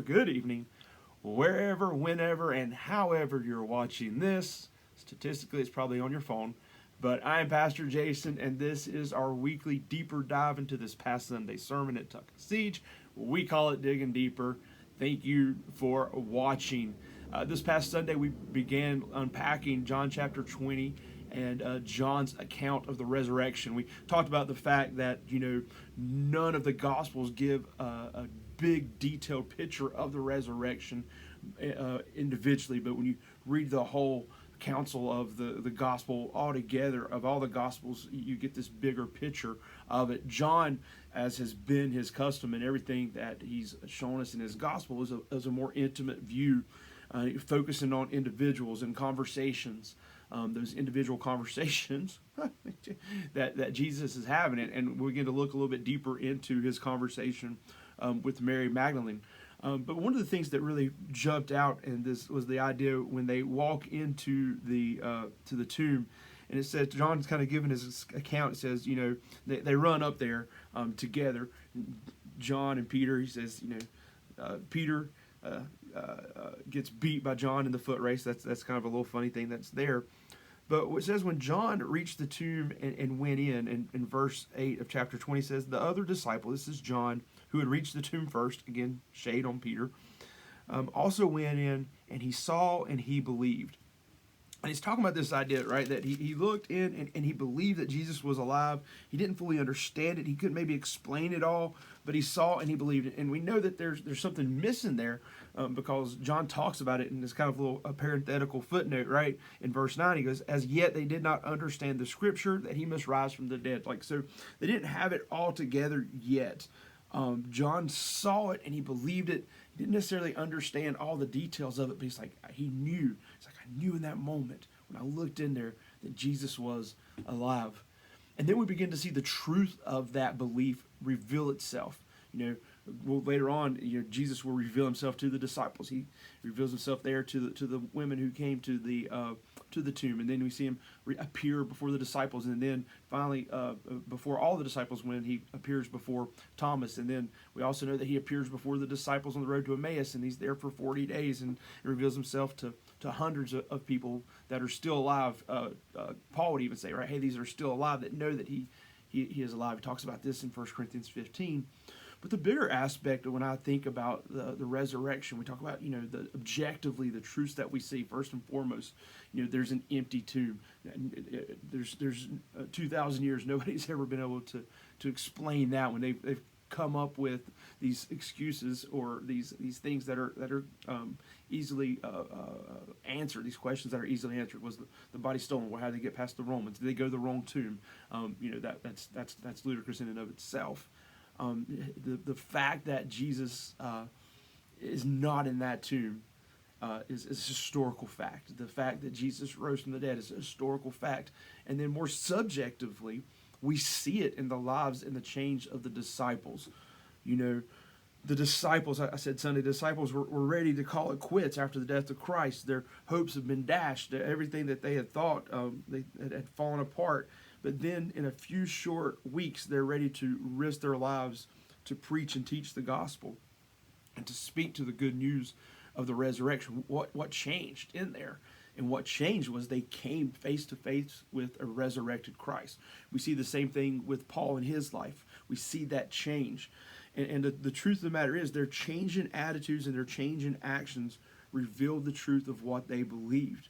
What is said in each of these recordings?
good evening, wherever, whenever, and however you're watching this. Statistically, it's probably on your phone. But I'm Pastor Jason, and this is our weekly deeper dive into this past Sunday sermon at Tuck and Siege. We call it Digging Deeper. Thank you for watching. This past Sunday, we began unpacking John chapter 20 and John's account of the resurrection. We talked about the fact that, none of the Gospels give a big, detailed picture of the resurrection individually, but when you read the whole counsel of the gospel altogether, of all the gospels, you get this bigger picture of it. John, as has been his custom and everything that he's shown us in his gospel, is a more intimate view, focusing on individuals and conversations, those individual conversations that Jesus is having. And we're going to look a little bit deeper into his conversation with Mary Magdalene. But one of the things that really jumped out in this was the idea when they walk into the to the tomb, and it says, John's kind of giving his account. It says, they run up there together, John and Peter. He says, Peter gets beat by John in the foot race. That's kind of a little funny thing that's there. But it says when John reached the tomb and went in verse 8 of chapter 20 says, the other disciple, this is John, who had reached the tomb first, again, shade on Peter, also went in, and he saw and he believed. And he's talking about this idea, right, that he looked in and he believed that Jesus was alive. He didn't fully understand it. He couldn't maybe explain it all, but he saw and he believed it. And we know that there's something missing there because John talks about it in this kind of a parenthetical footnote, right? In verse 9, he goes, as yet they did not understand the scripture that he must rise from the dead. So they didn't have it all together yet. John saw it and he believed it. He didn't necessarily understand all the details of it, but he knew. It's like, I knew in that moment when I looked in there that Jesus was alive. And then we begin to see the truth of that belief reveal itself. Later on, Jesus will reveal himself to the disciples. He reveals himself there to the women who came to the tomb, and then we see him appear before the disciples, and then finally before all the disciples when he appears before Thomas, and then we also know that he appears before the disciples on the road to Emmaus, and he's there for 40 days and reveals himself to hundreds of people that are still alive. Paul would even say, right, hey, these are still alive that know that he is alive. He talks about this in 1 Corinthians 15. But the bigger aspect of when I think about the resurrection, we talk about, objectively the truths that we see. First and foremost, there's an empty tomb. There's 2,000 years, nobody's ever been able to explain that when they've come up with these excuses or these things that are easily answered. These questions that are easily answered. Was the body stolen? Well, how did they get past the Romans? Did they go to the wrong tomb? That's ludicrous in and of itself. The fact that Jesus is not in that tomb is a historical fact. The fact that Jesus rose from the dead is a historical fact. And then more subjectively, we see it in the lives and the change of the disciples. The disciples, I said Sunday, disciples were ready to call it quits after the death of Christ. Their hopes have been dashed. Everything that they had thought, they had fallen apart. But then in a few short weeks, they're ready to risk their lives to preach and teach the gospel and to speak to the good news of the resurrection. What changed in there? And what changed was they came face to face with a resurrected Christ. We see the same thing with Paul in his life. We see that change. And the truth of the matter is their change in attitudes and their change in actions revealed the truth of what they believed.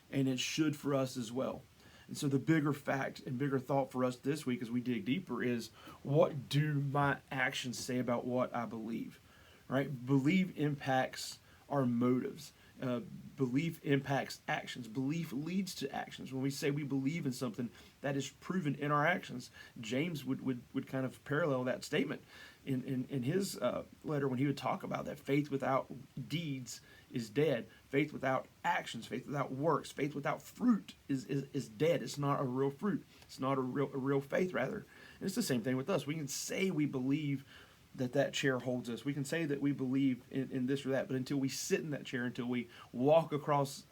And it should for us as well. And so the bigger fact and bigger thought for us this week as we dig deeper is, what do my actions say about what I believe? Right? Belief impacts our motives. Belief impacts actions. Belief leads to actions. When we say we believe in something, that is proven in our actions. James would kind of parallel that statement in his letter when he would talk about that faith without deeds is dead. Faith without actions, faith without works, faith without fruit is dead. It's not a real fruit. It's not a real faith, rather. And it's the same thing with us. We can say we believe that chair holds us. We can say that we believe in this or that, but until we sit in that chair, until we walk across,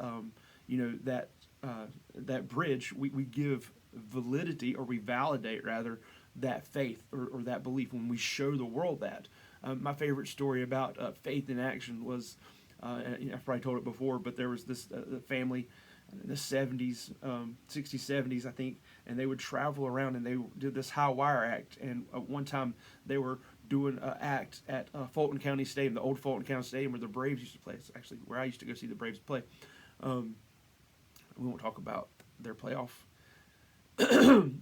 that bridge, we give validity, or we validate rather, that faith or that belief when we show the world that. My favorite story about faith in action was, I've probably told it before, but there was this family in the 70s, 60s, 70s, I think, and they would travel around and they did this high wire act. And one time they were doing an act at Fulton County Stadium, the old Fulton County Stadium where the Braves used to play. It's actually where I used to go see the Braves play. We won't talk about their playoff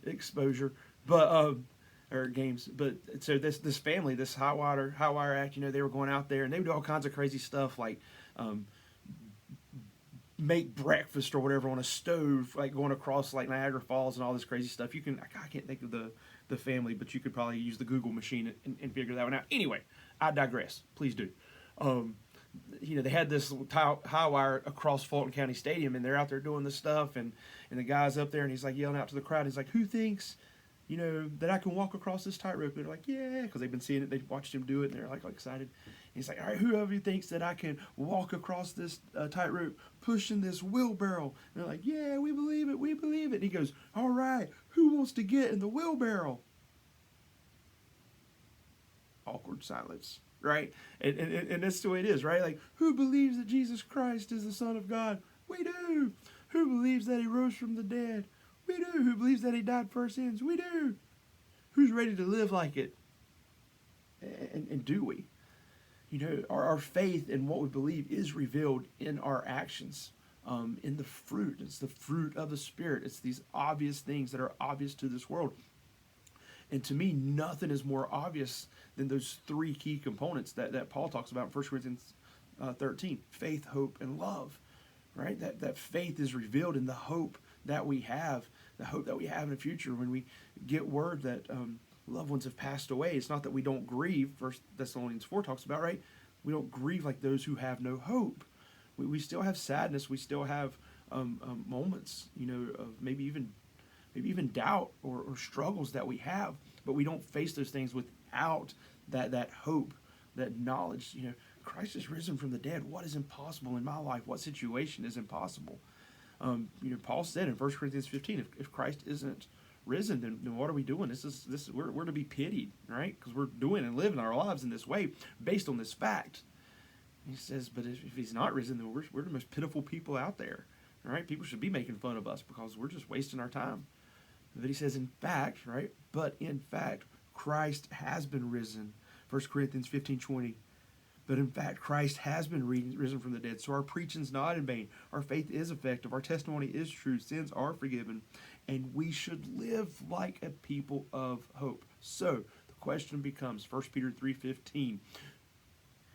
exposure, but or games. But so this family, this high wire act, they were going out there and they would do all kinds of crazy stuff like make breakfast or whatever on a stove, like going across like Niagara Falls and all this crazy stuff. I can't think of the family, but you could probably use the Google machine and figure that one out. Anyway, I digress. Please do. They had this high wire across Fulton County Stadium, and they're out there doing this stuff, and the guy's up there, and he's like yelling out to the crowd. He's like, "Who thinks, that I can walk across this tightrope?" And they're like, "Yeah," because they've been seeing it. They watched him do it, and they're like excited. And he's like, "All right, whoever thinks that I can walk across this tightrope pushing this wheelbarrow?" And they're like, "Yeah, we believe it, we believe it." And he goes, "All right, who wants to get in the wheelbarrow?" Awkward silence. Right? And that's the way it is, right? Like, who believes that Jesus Christ is the Son of God? We do. Who believes that he rose from the dead? We do. Who believes that he died for our sins? We do. Who's ready to live like it? And do we? Our faith in what we believe is revealed in our actions, in the fruit. It's the fruit of the Spirit. It's these obvious things that are obvious to this world. And to me, nothing is more obvious than those three key components that Paul talks about in 1 Corinthians 13. Faith, hope, and love. Right? That faith is revealed in the hope that we have. The hope that we have in the future when we get word that loved ones have passed away. It's not that we don't grieve. 1 Thessalonians 4 talks about, right? We don't grieve like those who have no hope. We still have sadness. We still have moments, of maybe even doubt or struggles that we have, but we don't face those things without that hope, that knowledge. Christ is risen from the dead. What is impossible in my life? What situation is impossible? Paul said in 1 Corinthians 15, if Christ isn't risen, then what are we doing? We're to be pitied, right? Because we're doing and living our lives in this way based on this fact. He says, but if he's not risen, then we're the most pitiful people out there. All right, people should be making fun of us because we're just wasting our time. But he says, in fact, right? But in fact, Christ has been risen. 1 Corinthians 15:20. But in fact, Christ has been risen from the dead. So our preaching's not in vain. Our faith is effective. Our testimony is true. Sins are forgiven. And we should live like a people of hope. So the question becomes, 1 Peter 3:15.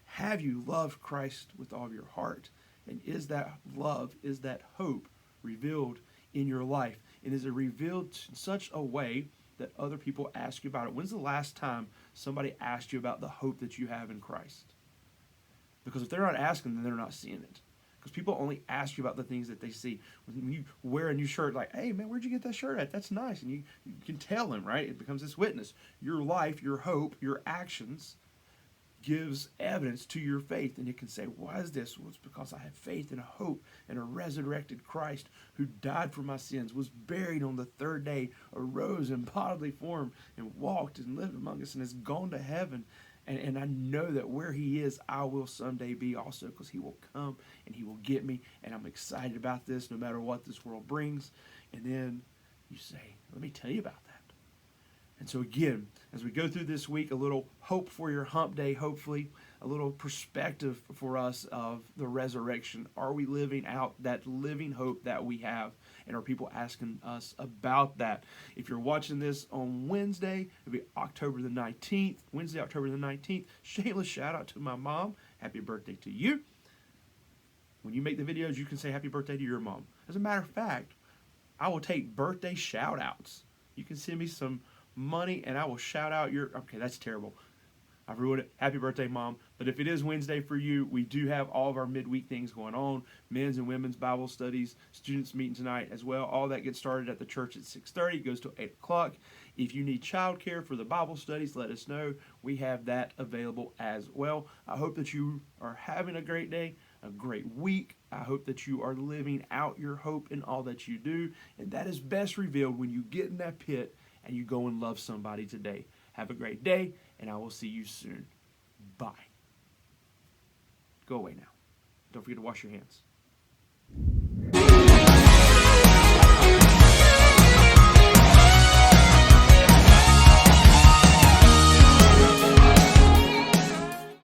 Have you loved Christ with all your heart? And is that love, is that hope revealed in your life? And is it revealed in such a way that other people ask you about it? When's the last time somebody asked you about the hope that you have in Christ? Because if they're not asking, then they're not seeing it. Because people only ask you about the things that they see. When you wear a new shirt, like, hey, man, where'd you get that shirt at? That's nice. And you can tell them, right? It becomes this witness. Your life, your hope, your actions gives evidence to your faith. And you can say, why is this? Well, it's because I have faith and a hope in a resurrected Christ who died for my sins, was buried on the third day, arose in bodily form, and walked and lived among us, and has gone to heaven. And I know that where he is, I will someday be also, because he will come and he will get me. And I'm excited about this no matter what this world brings. And then you say, let me tell you about that. And so again, as we go through this week, a little hope for your hump day, hopefully, a little perspective for us of the resurrection. Are we living out that living hope that we have? And are people asking us about that? If you're watching this on Wednesday, it'll be October the 19th. Wednesday, October the 19th. Shayla, shout out to my mom. Happy birthday to you. When you make the videos, you can say happy birthday to your mom. As a matter of fact, I will take birthday shout outs. You can send me some money and I will shout out your... Okay, that's terrible. I've ruined it. Happy birthday, Mom. But if it is Wednesday for you, we do have all of our midweek things going on. Men's and women's Bible studies, students meeting tonight as well. All that gets started at the church at 6:30. It goes till 8 o'clock. If you need childcare for the Bible studies, let us know. We have that available as well. I hope that you are having a great day, a great week. I hope that you are living out your hope in all that you do. And that is best revealed when you get in that pit and you go and love somebody today. Have a great day, and I will see you soon. Bye. Go away now. Don't forget to wash your hands.